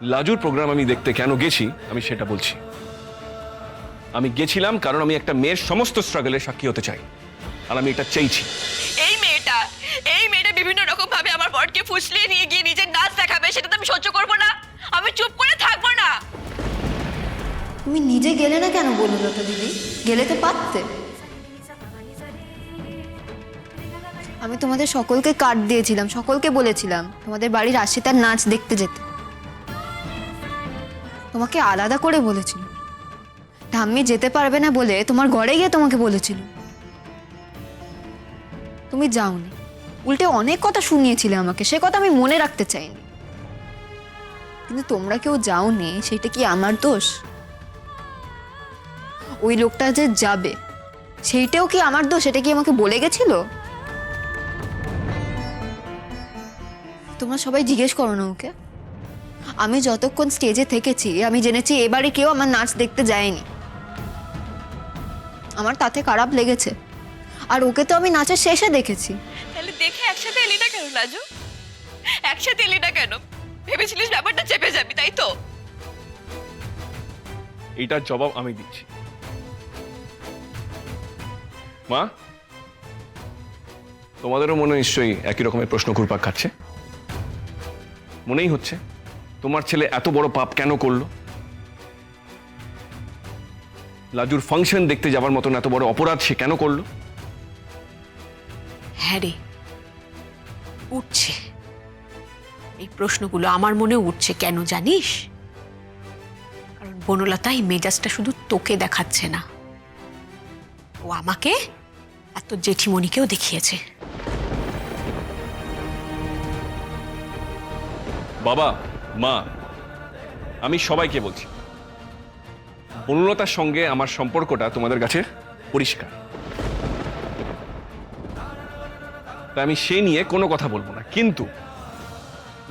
লাজুর programme আমি দেখতে কেন গেছি আমি সেটা বলছি। আমি গেছিলাম কারণ আমি একটা মেয়ের সমস্ত স্ট্রাগলের সাক্ষী হতে চাই, আর আমি এটা চাইছি। এই মেয়েটা বিভিন্ন রকম ভাবে আমার বরকে ফুসলিয়ে নিয়ে গিয়ে নিজের নাচ দেখাবে, সেটা তো আমি সহ্য করবো না। আমি চুপ করে থাকবো না। তুমি নিজে গেলে না কেন বনলতা দিদি? গেলে তো পারতে। আমি তোমাদের সকলকে কার্ড দিয়েছিলাম, সকলকে বলেছিলাম তোমাদের বাড়ির আশিতার নাচ দেখতে যেতে। তোমাকে আলাদা করে বলেছিল, ঠাম্মি যেতে পারবে না বলে তোমার ঘরে গিয়ে তোমাকে বলেছিল। তুমি যাওনি, উল্টে অনেক কথা শুনিয়েছিলে আমাকে, সে কথা আমি মনে রাখতে চাইনি। কিন্তু তোমরা কেউ যাওনি, সেটা কি আমার দোষ? ওই লোকটা যে যাবে সেইটাও কি আমার দোষ? এটা কি আমাকে বলে গেছিল? তোমরা সবাই জিজ্ঞেস করো না ওকে। আমি যতক্ষণ স্টেজে থেকেছি আমি জেনেছি এবারে কেউ আমার নাচ দেখতে যায়নি। আমার তাতে খারাপ লেগেছে, আর ওকে তো আমি নাচের শেষে দেখেছি। তাহলে দেখে একসাথে এলি না কেন লাজু? একসাথে এলি না কেন? ভেবেছিলিস ব্যাপারটা চেপে যাবি, তাই তো? এইটার জবাব আমি দিচ্ছি। মা, তোমাদেরও মনে নিশ্চয়ই একই রকমের প্রশ্ন ঘুরপাক খাচ্ছে। মনেই হচ্ছে তোমার ছেলে এত বড় পাপ কেন করলো? লাজুর ফাংশন দেখতে যাবার মতন এত বড় অপরাধ সে কেন করলো? হ্যাঁ রে, উঠছে এই প্রশ্নগুলো, আমার মনে উঠছে। কেন জানিস? কারণ বনলতা এই মেজাজটা শুধু তোকে দেখাচ্ছে না, ও আমাকে আর তোর জেঠিমণিকেও দেখিয়েছে। বাবা, মা, আমি সবাইকে বলছি, বনলতার সঙ্গে আমার সম্পর্কটা তোমাদের কাছে পরিষ্কার। তাই আমি সে নিয়ে কোনো কথা বলবো না। কিন্তু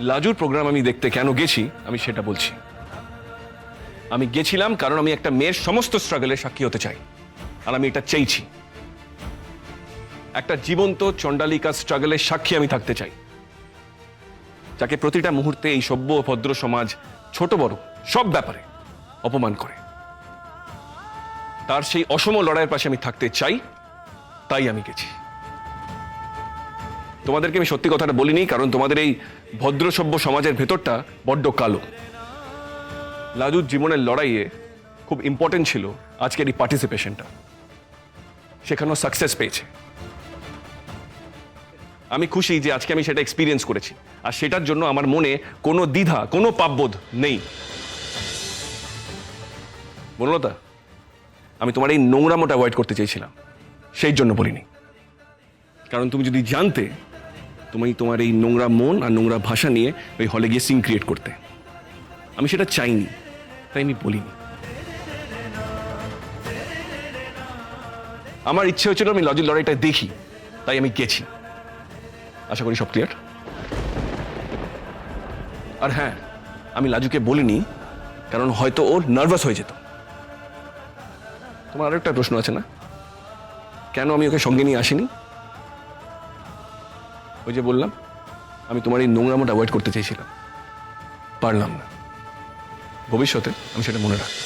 লাজুর প্রোগ্রাম আমি দেখতে কেন গেছি আমি সেটা বলছি। আমি গেছিলাম কারণ আমি একটা মেয়ের সমস্ত স্ট্রাগলের সাক্ষী হতে চাই, আর আমি এটা চাইছি। একটা জীবন্ত চণ্ডালিকা স্ট্রাগলের সাক্ষী আমি থাকতে চাই, যাকে প্রতিটা মুহূর্তে এই সভ্য ভদ্র সমাজ ছোট বড় সব ব্যাপারে অপমান করে। তার সেই অসম লড়াইয়ের পাশে আমি থাকতে চাই, তাই আমি গেছি। তোমাদেরকে আমি সত্যি কথাটা বলিনি, কারণ তোমাদের এই ভদ্র সভ্য সমাজের ভেতরটা বড্ড কালো। লাজুর জীবনের লড়াইয়ে খুব ইম্পর্টেন্ট ছিল আজকের এই পার্টিসিপেশনটা। সেখানেও সাকসেস পেয়েছে। আমি খুশি যে আজকে আমি সেটা এক্সপিরিয়েন্স করেছি, আর সেটার জন্য আমার মনে কোনো দ্বিধা, কোনো পাপবোধ নেই। বনলতা, আমি তোমার এই নোংরামোটা অ্যাভয়েড করতে চেয়েছিলাম, সেই জন্য বলিনি। কারণ তুমি যদি জানতে, তুমি তোমার এই নোংরা মন আর নোংরা ভাষা নিয়ে ওই হলে গিয়ে সিন ক্রিয়েট করতে। আমি সেটা চাইনি, তাই আমি বলিনি। আমার ইচ্ছে হয়েছিল আমি লজির লড়াইটা দেখি, তাই আমি গেছি। আশা করি সব ক্লিয়ার। আর হ্যাঁ, আমি লাজুকে বলিনি কারণ হয়তো ওর নার্ভাস হয়ে যেত। তোমার আরো একটা প্রশ্ন আছে না, কেন আমি ওকে সঙ্গে নিয়ে আসিনি? ওই যে বললাম, আমি তোমার এই নোংরামোটা অ্যাভয়েড করতে চেয়েছিলাম, পারলাম না। ভবিষ্যতে আমি সেটা মনে রাখবো।